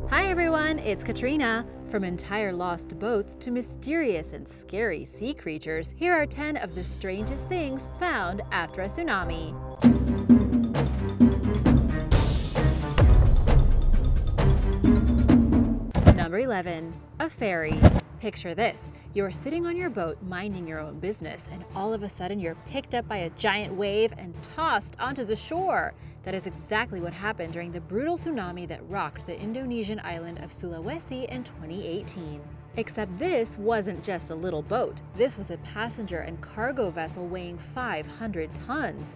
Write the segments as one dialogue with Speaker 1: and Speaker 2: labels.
Speaker 1: Hi everyone, it's Katrina. From entire lost boats to mysterious and scary sea creatures, here are 10 of the strangest things found after a tsunami. Number 11. A ferry. Picture this. You're sitting on your boat minding your own business, and all of a sudden you're picked up by a giant wave and tossed onto the shore. That is exactly what happened during the brutal tsunami that rocked the Indonesian island of Sulawesi in 2018. Except this wasn't just a little boat. This was a passenger and cargo vessel weighing 500 tons.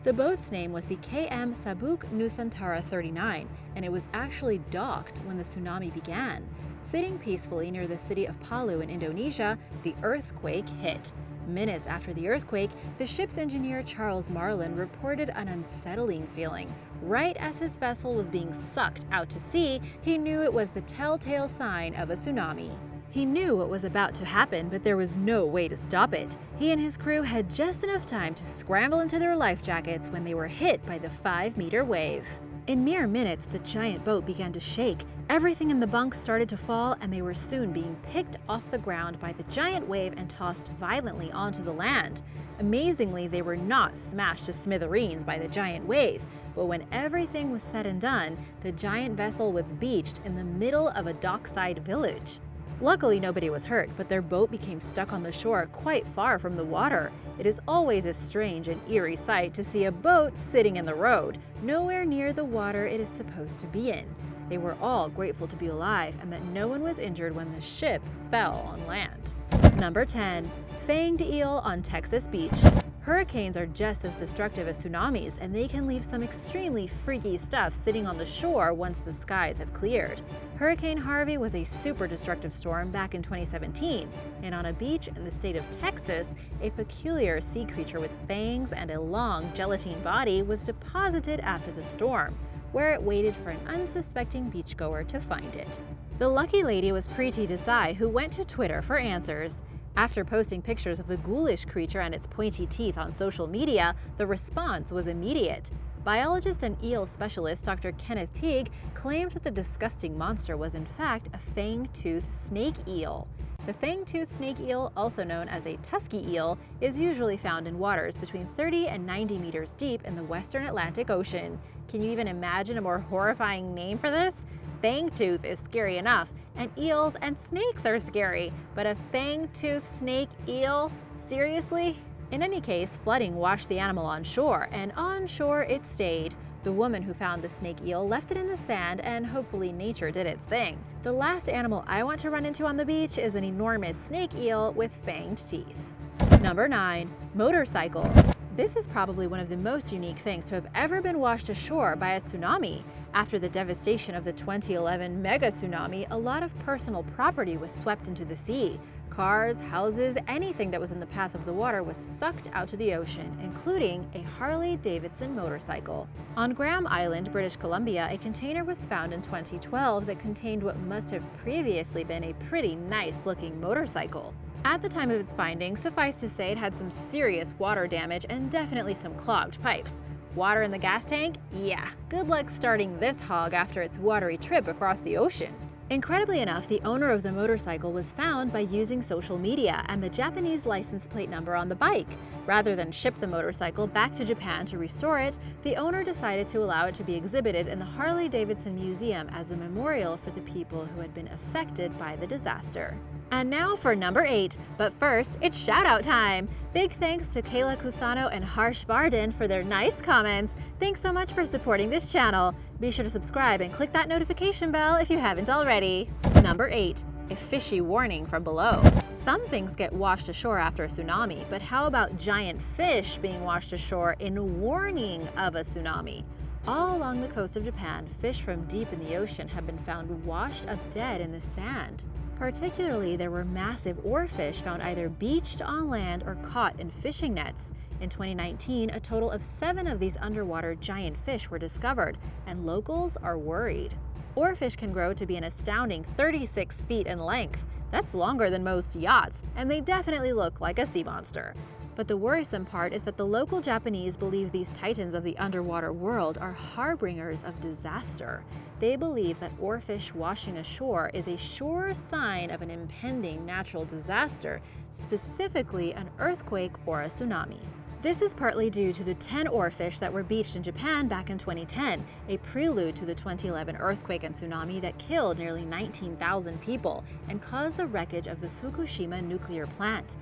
Speaker 1: The boat's name was the KM Sabuk Nusantara 39, and it was actually docked when the tsunami began. Sitting peacefully near the city of Palu in Indonesia, the earthquake hit. Minutes after the earthquake, the ship's engineer Charles Marlin reported an unsettling feeling. Right as his vessel was being sucked out to sea, he knew it was the telltale sign of a tsunami. He knew what was about to happen, but there was no way to stop it. He and his crew had just enough time to scramble into their life jackets when they were hit by the 5-meter wave. In mere minutes, the giant boat began to shake. Everything in the bunks started to fall, and they were soon being picked off the ground by the giant wave and tossed violently onto the land. Amazingly, they were not smashed to smithereens by the giant wave, but when everything was said and done, the giant vessel was beached in the middle of a dockside village. Luckily, nobody was hurt, but their boat became stuck on the shore quite far from the water. It is always a strange and eerie sight to see a boat sitting in the road, nowhere near the water it is supposed to be in. They were all grateful to be alive and that no one was injured when the ship fell on land. Number 10. Fanged eel on Texas beach. Hurricanes are just as destructive as tsunamis, and they can leave some extremely freaky stuff sitting on the shore once the skies have cleared. Hurricane Harvey was a super destructive storm back in 2017, and on a beach in the state of Texas, a peculiar sea creature with fangs and a long gelatine body was deposited after the storm, where it waited for an unsuspecting beachgoer to find it. The lucky lady was Preeti Desai, who went to Twitter for answers. After posting pictures of the ghoulish creature and its pointy teeth on social media, the response was immediate. Biologist and eel specialist Dr. Kenneth Teague claimed that the disgusting monster was in fact a fang-toothed snake eel. The fang-toothed snake eel, also known as a tusky eel, is usually found in waters between 30 and 90 meters deep in the western Atlantic Ocean. Can you even imagine a more horrifying name for this? Fangtooth is scary enough, and eels and snakes are scary, but a fang-toothed snake eel? Seriously? In any case, flooding washed the animal on shore, and on shore it stayed. The woman who found the snake eel left it in the sand, and hopefully nature did its thing. The last animal I want to run into on the beach is an enormous snake eel with fanged teeth. Number 9. Motorcycle. This is probably one of the most unique things to have ever been washed ashore by a tsunami. After the devastation of the 2011 mega tsunami, a lot of personal property was swept into the sea. Cars, houses, anything that was in the path of the water was sucked out to the ocean, including a Harley-Davidson motorcycle. On Graham Island, British Columbia, a container was found in 2012 that contained what must have previously been a pretty nice-looking motorcycle. At the time of its finding, suffice to say it had some serious water damage and definitely some clogged pipes. Water in the gas tank? Yeah, good luck starting this hog after its watery trip across the ocean. Incredibly enough, the owner of the motorcycle was found by using social media and the Japanese license plate number on the bike. Rather than ship the motorcycle back to Japan to restore it, the owner decided to allow it to be exhibited in the Harley-Davidson Museum as a memorial for the people who had been affected by the disaster. And now for number 8, but first, it's shout-out time! Big thanks to Kayla Cusano and Harsh Varden for their nice comments. Thanks so much for supporting this channel. Be sure to subscribe and click that notification bell if you haven't already. Number 8. A fishy warning from below. Some things get washed ashore after a tsunami, but how about giant fish being washed ashore in warning of a tsunami? All along the coast of Japan, fish from deep in the ocean have been found washed up dead in the sand. Particularly, there were massive oarfish found either beached on land or caught in fishing nets. In 2019, a total of 7 of these underwater giant fish were discovered, and locals are worried. Oarfish can grow to be an astounding 36 feet in length. That's longer than most yachts, and they definitely look like a sea monster. But the worrisome part is that the local Japanese believe these titans of the underwater world are harbingers of disaster. They believe that oarfish washing ashore is a sure sign of an impending natural disaster, specifically an earthquake or a tsunami. This is partly due to the 10 oarfish that were beached in Japan back in 2010, a prelude to the 2011 earthquake and tsunami that killed nearly 19,000 people and caused the wreckage of the Fukushima nuclear plant.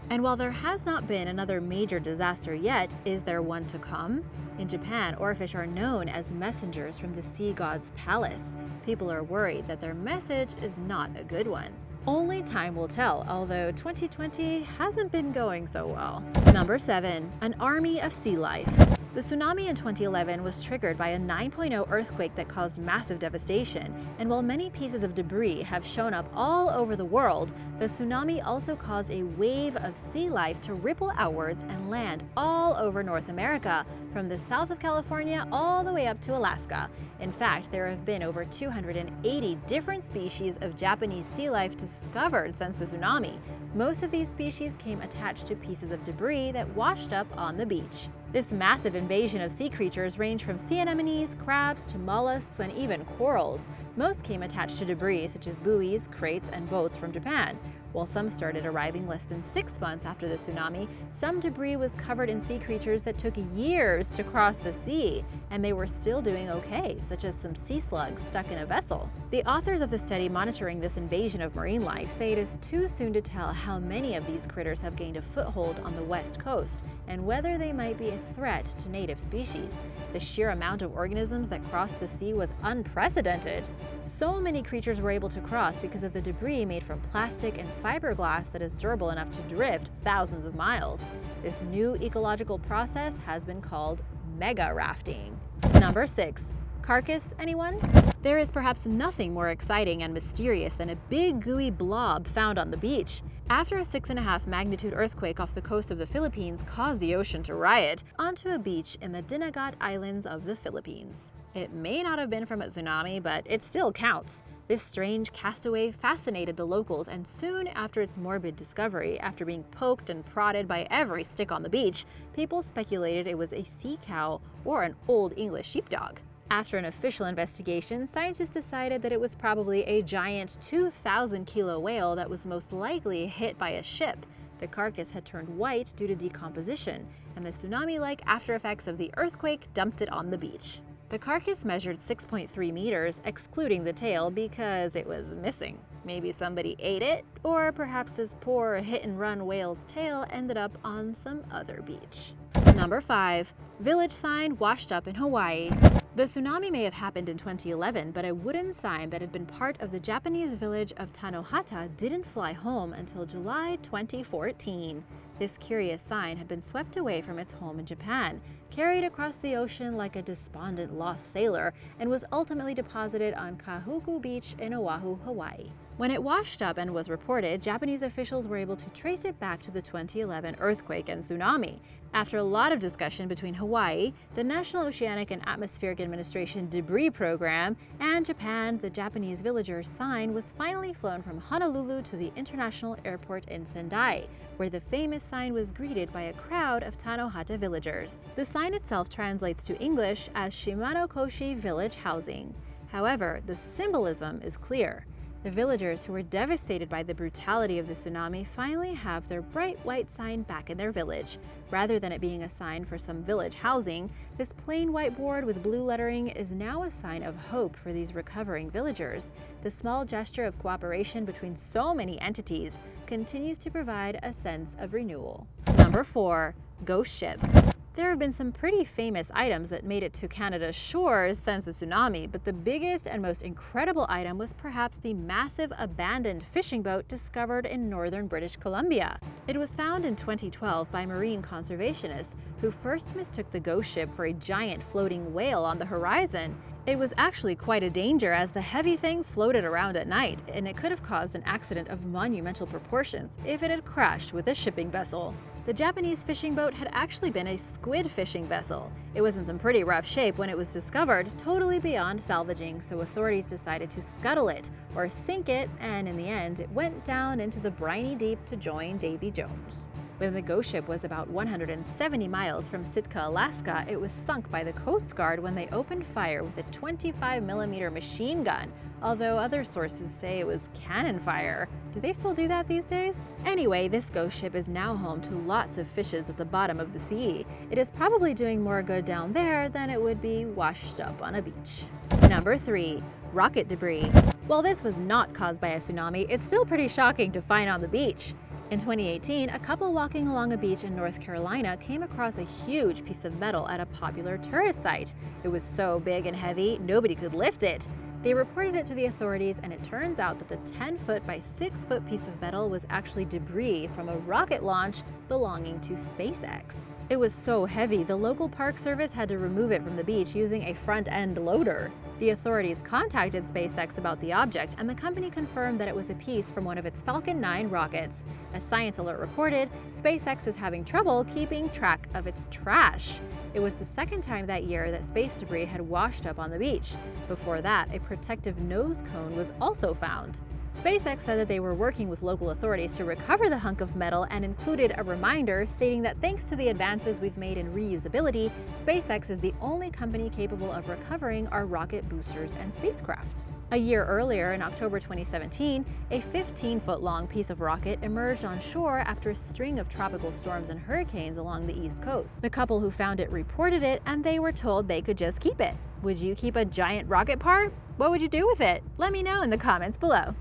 Speaker 1: And while there has not been another major disaster yet, is there one to come? In Japan, oarfish are known as messengers from the sea god's palace. People are worried that their message is not a good one. Only time will tell, although 2020 hasn't been going so well. Number 7. An army of sea life. The tsunami in 2011 was triggered by a 9.0 earthquake that caused massive devastation, and while many pieces of debris have shown up all over the world, the tsunami also caused a wave of sea life to ripple outwards and land all over North America, from the south of California all the way up to Alaska. In fact, there have been over 280 different species of Japanese sea life discovered since the tsunami. Most of these species came attached to pieces of debris that washed up on the beach. This massive invasion of sea creatures range from sea anemones, crabs, to mollusks, and even corals. Most came attached to debris such as buoys, crates, and boats from Japan. While some started arriving less than 6 months after the tsunami, some debris was covered in sea creatures that took years to cross the sea, and they were still doing okay, such as some sea slugs stuck in a vessel. The authors of the study monitoring this invasion of marine life say it is too soon to tell how many of these critters have gained a foothold on the west coast, and whether they might be a threat to native species. The sheer amount of organisms that crossed the sea was unprecedented. So many creatures were able to cross because of the debris made from plastic and fiberglass that is durable enough to drift thousands of miles. This new ecological process has been called mega rafting. Number 6. Carcass, anyone? There is perhaps nothing more exciting and mysterious than a big gooey blob found on the beach. After a 6.5 magnitude earthquake off the coast of the Philippines caused the ocean to riot, onto a beach in the Dinagat Islands of the Philippines. It may not have been from a tsunami, but it still counts. This strange castaway fascinated the locals, and soon after its morbid discovery, after being poked and prodded by every stick on the beach, people speculated it was a sea cow or an old English sheepdog. After an official investigation, scientists decided that it was probably a giant 2,000-kilo whale that was most likely hit by a ship. The carcass had turned white due to decomposition, and the tsunami-like aftereffects of the earthquake dumped it on the beach. The carcass measured 6.3 meters, excluding the tail, because it was missing. Maybe somebody ate it, or perhaps this poor hit-and-run whale's tail ended up on some other beach. Number 5. Village sign washed up in Hawaii. The tsunami may have happened in 2011, but a wooden sign that had been part of the Japanese village of Tanohata didn't fly home until July 2014. This curious sign had been swept away from its home in Japan, carried across the ocean like a despondent lost sailor, and was ultimately deposited on Kahuku Beach in Oahu, Hawaii. When it washed up and was reported, Japanese officials were able to trace it back to the 2011 earthquake and tsunami. After a lot of discussion between Hawaii, the National Oceanic and Atmospheric Administration Debris Program, and Japan, the Japanese villagers' sign was finally flown from Honolulu to the international airport in Sendai, where the famous sign was greeted by a crowd of Tanohata villagers. The sign itself translates to English as Shimanokoshi Village Housing. However, the symbolism is clear. The villagers who were devastated by the brutality of the tsunami finally have their bright white sign back in their village. Rather than it being a sign for some village housing, this plain white board with blue lettering is now a sign of hope for these recovering villagers. The small gesture of cooperation between so many entities continues to provide a sense of renewal. Number 4. Ghostship. There have been some pretty famous items that made it to Canada's shores since the tsunami, but the biggest and most incredible item was perhaps the massive abandoned fishing boat discovered in northern British Columbia. It was found in 2012 by marine conservationists, who first mistook the Ghostship for a giant floating whale on the horizon. It was actually quite a danger, as the heavy thing floated around at night, and it could have caused an accident of monumental proportions if it had crashed with a shipping vessel. The Japanese fishing boat had actually been a squid fishing vessel. It was in some pretty rough shape when it was discovered, totally beyond salvaging, so authorities decided to scuttle it, or sink it, and in the end, it went down into the briny deep to join Davy Jones. When the Ghostship was about 170 miles from Sitka, Alaska, it was sunk by the Coast Guard when they opened fire with a 25mm machine gun, although other sources say it was cannon fire. Do they still do that these days? Anyway, this Ghostship is now home to lots of fishes at the bottom of the sea. It is probably doing more good down there than it would be washed up on a beach. Number 3. Rocket debris. While this was not caused by a tsunami, it's still pretty shocking to find on the beach. In 2018, a couple walking along a beach in North Carolina came across a huge piece of metal at a popular tourist site. It was so big and heavy, nobody could lift it. They reported it to the authorities, and it turns out that the 10-foot by 6-foot piece of metal was actually debris from a rocket launch belonging to SpaceX. It was so heavy, the local Park Service had to remove it from the beach using a front-end loader. The authorities contacted SpaceX about the object, and the company confirmed that it was a piece from one of its Falcon 9 rockets. As Science Alert reported, SpaceX is having trouble keeping track of its trash. It was the second time that year that space debris had washed up on the beach. Before that, a protective nose cone was also found. SpaceX said that they were working with local authorities to recover the hunk of metal and included a reminder stating that thanks to the advances we've made in reusability, SpaceX is the only company capable of recovering our rocket boosters and spacecraft. A year earlier, in October 2017, a 15-foot-long piece of rocket emerged on shore after a string of tropical storms and hurricanes along the East Coast. The couple who found it reported it, and they were told they could just keep it. Would you keep a giant rocket part? What would you do with it? Let me know in the comments below.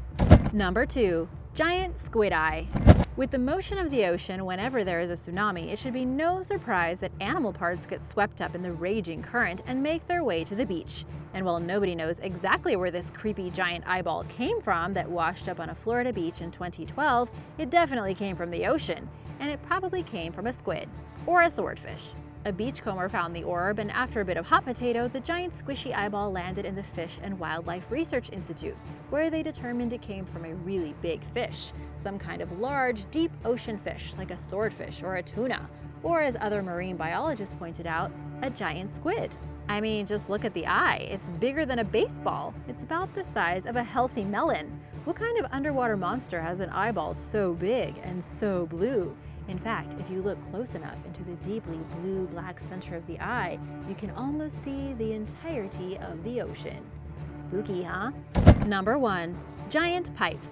Speaker 1: Number 2. Giant Squid Eye. With the motion of the ocean whenever there is a tsunami, it should be no surprise that animal parts get swept up in the raging current and make their way to the beach. And while nobody knows exactly where this creepy giant eyeball came from that washed up on a Florida beach in 2012, it definitely came from the ocean, and it probably came from a squid or a swordfish. A beachcomber found the orb, and after a bit of hot potato, the giant squishy eyeball landed in the Fish and Wildlife Research Institute, where they determined it came from a really big fish, some kind of large, deep ocean fish like a swordfish or a tuna, or as other marine biologists pointed out, a giant squid. I mean, just look at the eye. It's bigger than a baseball. It's about the size of a healthy melon. What kind of underwater monster has an eyeball so big and so blue? In fact, if you look close enough into the deeply blue-black center of the eye, you can almost see the entirety of the ocean. Spooky, huh? Number 1. Giant pipes.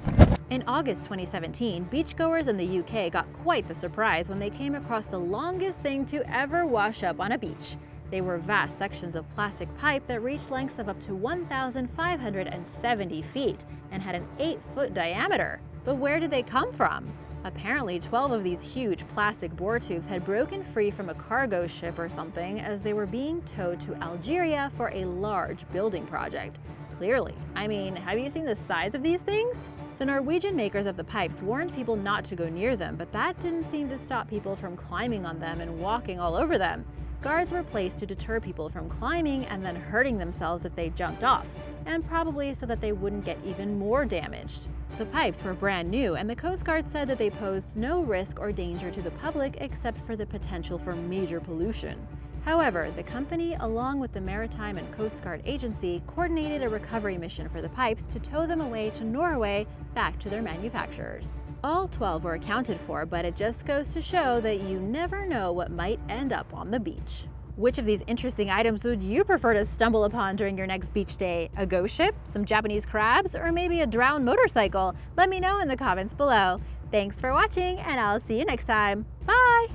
Speaker 1: In August 2017, beachgoers in the UK got quite the surprise when they came across the longest thing to ever wash up on a beach. They were vast sections of plastic pipe that reached lengths of up to 1,570 feet and had an 8-foot diameter. But where did they come from? Apparently, 12 of these huge plastic bore tubes had broken free from a cargo ship or something as they were being towed to Algeria for a large building project. Clearly. I mean, have you seen the size of these things? The Norwegian makers of the pipes warned people not to go near them, but that didn't seem to stop people from climbing on them and walking all over them. Guards were placed to deter people from climbing and then hurting themselves if they jumped off, and probably so that they wouldn't get even more damaged. The pipes were brand new, and the Coast Guard said that they posed no risk or danger to the public except for the potential for major pollution. However, the company, along with the Maritime and Coast Guard Agency, coordinated a recovery mission for the pipes to tow them away to Norway back to their manufacturers. All 12 were accounted for, but it just goes to show that you never know what might end up on the beach. Which of these interesting items would you prefer to stumble upon during your next beach day? A ghost ship, some Japanese crabs, or maybe a drowned motorcycle? Let me know in the comments below. Thanks for watching, and I'll see you next time. Bye!